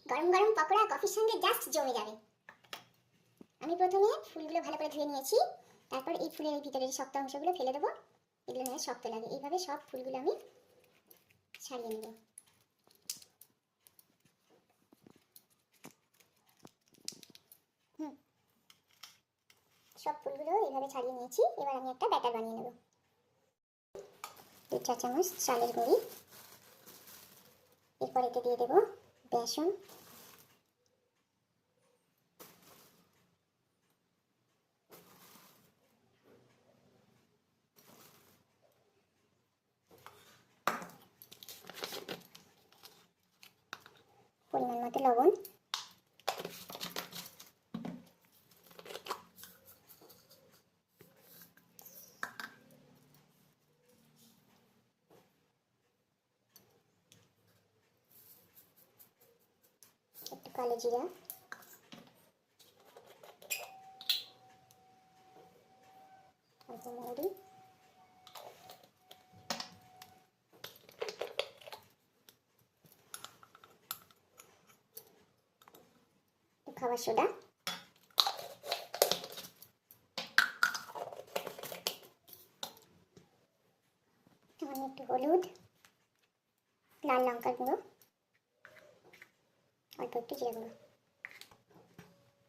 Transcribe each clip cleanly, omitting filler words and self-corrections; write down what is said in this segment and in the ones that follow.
গরম গরম পকোড়া কফির সঙ্গে জাস্ট জমে যাবে। আমি প্রথমে ফুলগুলো ভালো করে ধুয়ে নিয়েছি, তারপর এই ফুলের এই ভিতরের শক্ত অংশগুলো ফেলে দেবো, এগুলো নয় শক্ত লাগে। এইভাবে সব ফুলগুলো আমি ছাড়িয়ে নেব। সব ফুলগুলো এইভাবে ছাড়িয়ে নিয়েছি। এবার আমি একটা ব্যাটার বানিয়ে নেব। 2 চা চামচ চালের গুঁড়ি, এরপর এতে দিয়ে দেব বেসন, পরিমাণ মতো লবণ, একটু কালো জিরা, অল্প মৌরি, খাবার সোডা, একটু হলুদ, লাল লঙ্কার গুঁড়ো, অল্প একটু জিরা গুঁড়ো,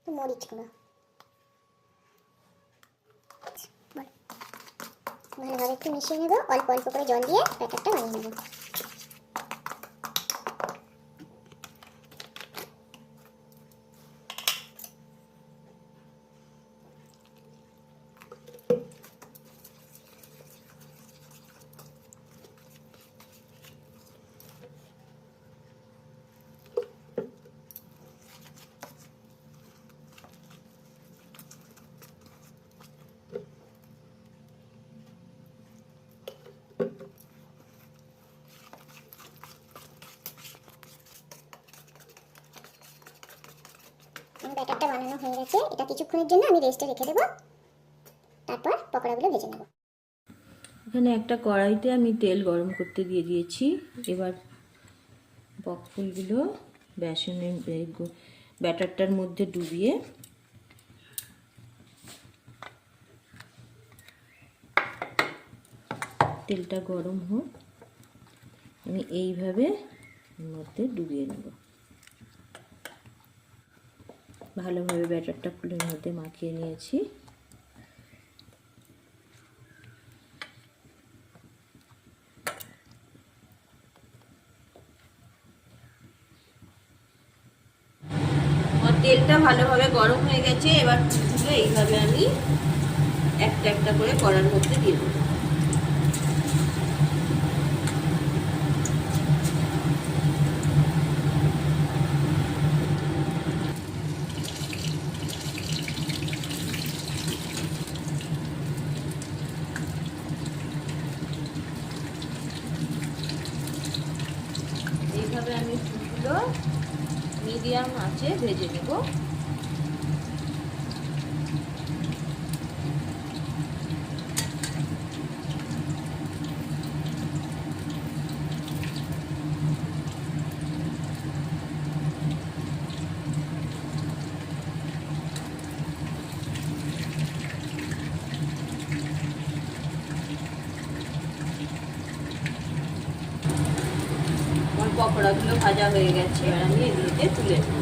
মরিচ গুঁড়ো। ভালোভাবে একটু মিশিয়ে নেব, অল্প অল্প করে জল দিয়ে ব্যাটারটা বানিয়ে নেব। ব্যাটারটা বানানো হয়ে গেছে, এটা কিছুক্ষণের জন্য আমি রেস্টে রেখে দেবো, তারপর পকোড়াগুলো ভেজে নেব। এখানে একটা কড়াইতে আমি তেল গরম করতে দিয়ে দিয়েছি। এবার বকফুলগুলো বেসনের ব্যাটারটার মধ্যে ডুবিয়ে তেলটা গরম হোক, আমি এইভাবে মধ্যে ডুবিয়ে নেব। ভালোভাবে ব্যাটারটা ফুলের মধ্যে মাখিয়ে নিয়েছি। তেলটা ভালোভাবে গরম হয়ে গেছে, এবার ফুলগুলো এইভাবে আমি একটা একটা করে কড়ার মধ্যে দিয়ে দেবো। এইভাবে আমি ফুলগুলো মিডিয়াম আঁচে ভেজে নেব। আমার পকোড়াগুলো ভাজা হয়ে গেছে, এবার আমি এগুলোকে তুলে নেব।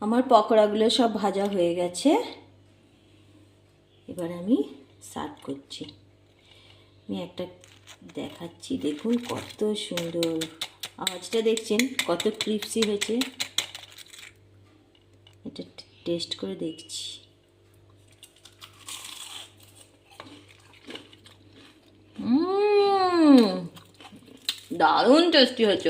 আমার পকোড়াগুলো সব ভাজা হয়ে গেছে, এবার আমি সার্ভ করছি। আমি একটা দেখাচ্ছি, দেখুন কত সুন্দর, আওয়াজটা দেখছেন কত ক্রিপসি হয়েছে। এটা টেস্ট করে দেখছি। দারুণ টেস্টি হয়েছে।